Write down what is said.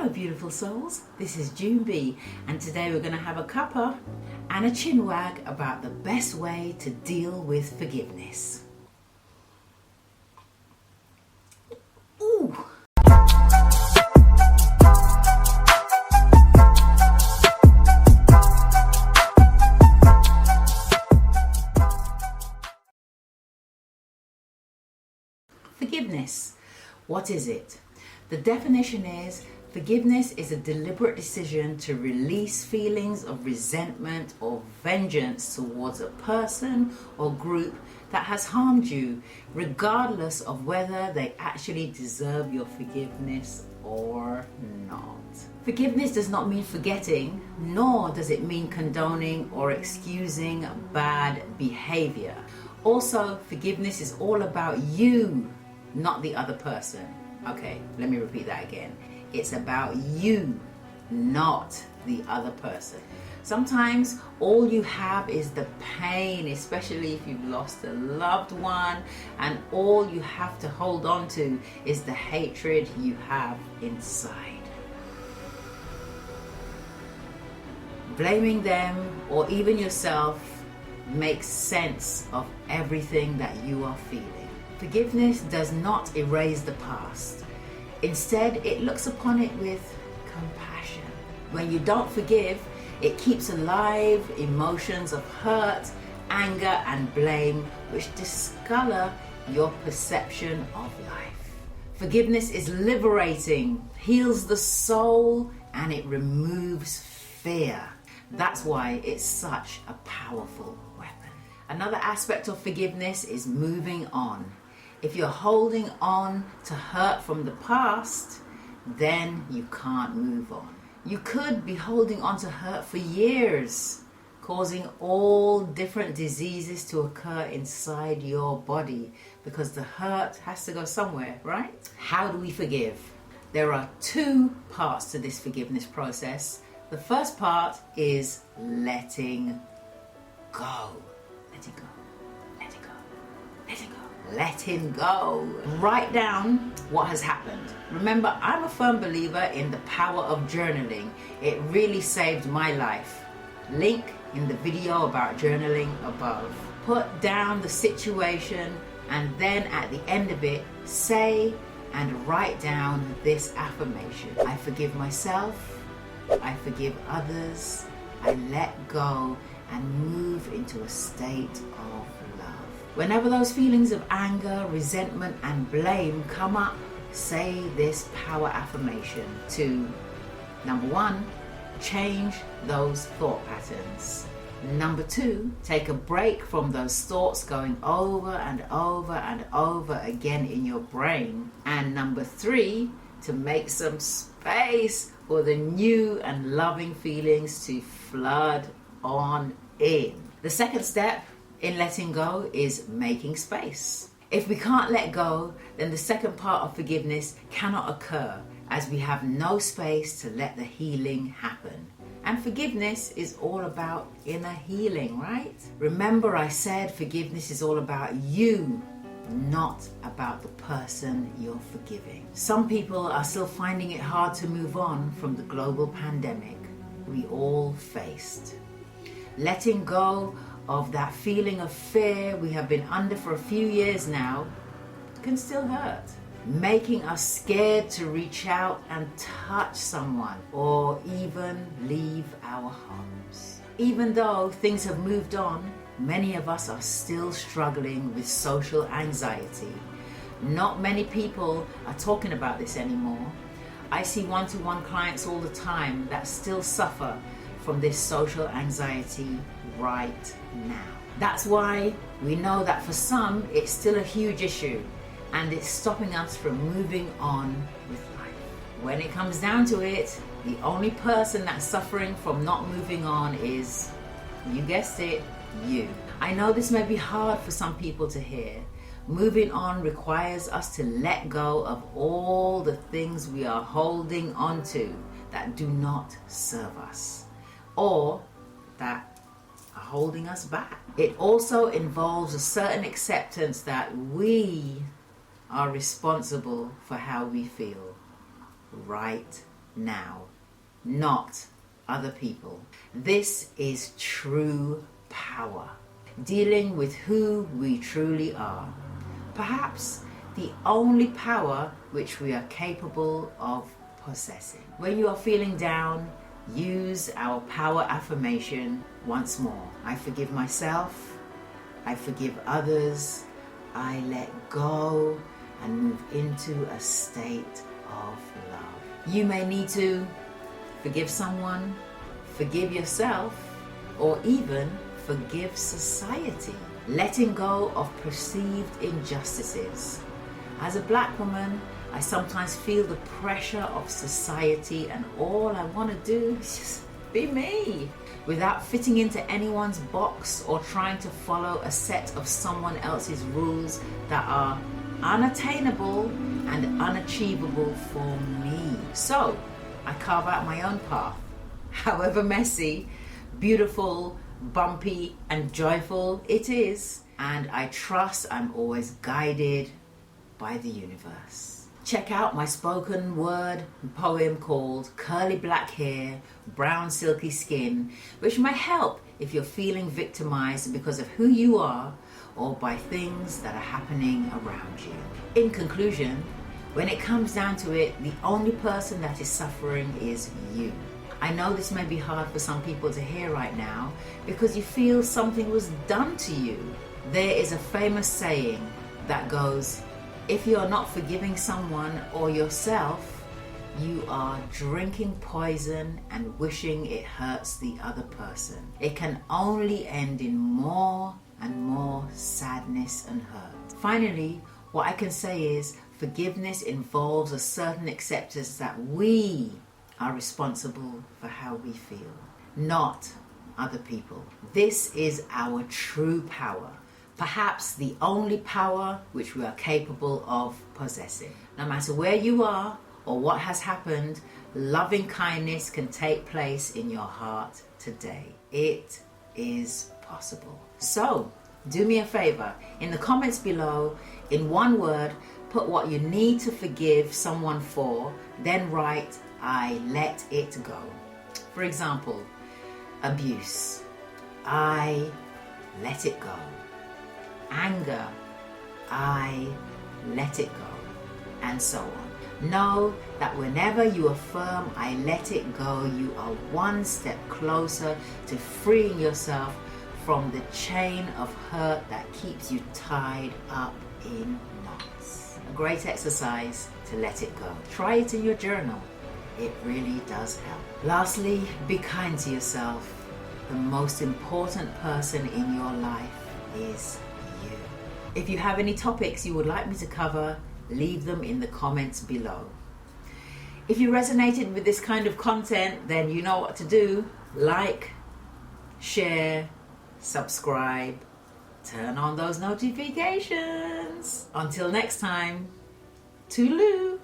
Hello beautiful souls, this is JuneB and today we're going to have a cuppa and a chin wag about the best way to deal with forgiveness. Ooh. Forgiveness. What is it? The definition is forgiveness is a deliberate decision to release feelings of resentment or vengeance towards a person or group that has harmed you, regardless of whether they actually deserve your forgiveness or not. Forgiveness does not mean forgetting, nor does it mean condoning or excusing bad behavior. Also, forgiveness is all about you, not the other person. Okay, let me repeat that again. It's about you, not the other person. Sometimes all you have is the pain, especially if you've lost a loved one, and all you have to hold on to is the hatred you have inside. Blaming them or even yourself makes sense of everything that you are feeling. Forgiveness does not erase the past. Instead, it looks upon it with compassion. When you don't forgive, it keeps alive emotions of hurt, anger, and blame, which discolor your perception of life. Forgiveness is liberating, heals the soul, and it removes fear. That's why it's such a powerful weapon. Another aspect of forgiveness is moving on. If you're holding on to hurt from the past, then you can't move on. You could be holding on to hurt for years, causing all different diseases to occur inside your body because the hurt has to go somewhere, right? How do we forgive? There are two parts to this forgiveness process. The first part is letting go. Let it go. Let it go. Let it go. Let him go. Write down what has happened. Remember, I'm a firm believer in the power of journaling. It really saved my life. Link in the video about journaling above. Put down the situation and then at the end of it, say and write down this affirmation. I forgive myself. I forgive others. I let go and move into a state of love. Whenever those feelings of anger, resentment, and blame come up, say this power affirmation to, number one, change those thought patterns. Number two, take a break from those thoughts going over and over and over again in your brain. And number three, to make some space for the new and loving feelings to flood on in. The second step in letting go is making space. If we can't let go, then the second part of forgiveness cannot occur as we have no space to let the healing happen. And forgiveness is all about inner healing, right? Remember, I said forgiveness is all about you, not about the person you're forgiving. Some people are still finding it hard to move on from the global pandemic we all faced. Letting go of that feeling of fear we have been under for a few years now can still hurt, making us scared to reach out and touch someone or even leave our homes. Even though things have moved on, many of us are still struggling with social anxiety. Not many people are talking about this anymore. I see one-to-one clients all the time that still suffer from this social anxiety right now. That's why we know that for some it's still a huge issue and it's stopping us from moving on with life. When it comes down to it, the only person that's suffering from not moving on is, you guessed it, you. I know this may be hard for some people to hear. Moving on requires us to let go of all the things we are holding on to that do not serve us or that are holding us back. It also involves a certain acceptance that we are responsible for how we feel right now, not other people. This is true power, dealing with who we truly are. Perhaps the only power which we are capable of possessing. When you are feeling down, use our power affirmation once more. I forgive myself, I forgive others, I let go and move into a state of love. You may need to forgive someone, forgive yourself, or even forgive society. Letting go of perceived injustices. As a black woman, I sometimes feel the pressure of society, and all I want to do is just be me, without fitting into anyone's box or trying to follow a set of someone else's rules that are unattainable and unachievable for me. So I carve out my own path, however messy, beautiful, bumpy and joyful it is, and I trust I'm always guided by the universe. Check out my spoken word poem called Curly Black Hair, Brown Silky Skin, which may help if you're feeling victimized because of who you are or by things that are happening around you. In conclusion, when it comes down to it, the only person that is suffering is you. I know this may be hard for some people to hear right now because you feel something was done to you. There is a famous saying that goes, if you are not forgiving someone or yourself, you are drinking poison and wishing it hurts the other person. It can only end in more and more sadness and hurt. Finally, what I can say is forgiveness involves a certain acceptance that we are responsible for how we feel, not other people. This is our true power. Perhaps the only power which we are capable of possessing. No matter where you are or what has happened, loving kindness can take place in your heart today. It is possible. So, do me a favor. In the comments below, in one word, put what you need to forgive someone for, then write, I let it go. For example, abuse. I let it go. Anger, I let it go, and so on. Know that whenever you affirm I let it go, you are one step closer to freeing yourself from the chain of hurt that keeps you tied up in knots. A great exercise to let it go. Try it in your journal. It really does help. Lastly, be kind to yourself. The most important person in your life is you. If you have any topics you would like me to cover, leave them in the comments below. If you resonated with this kind of content, then you know what to do. Like, share, subscribe, turn on those notifications. Until next time, toodaloo.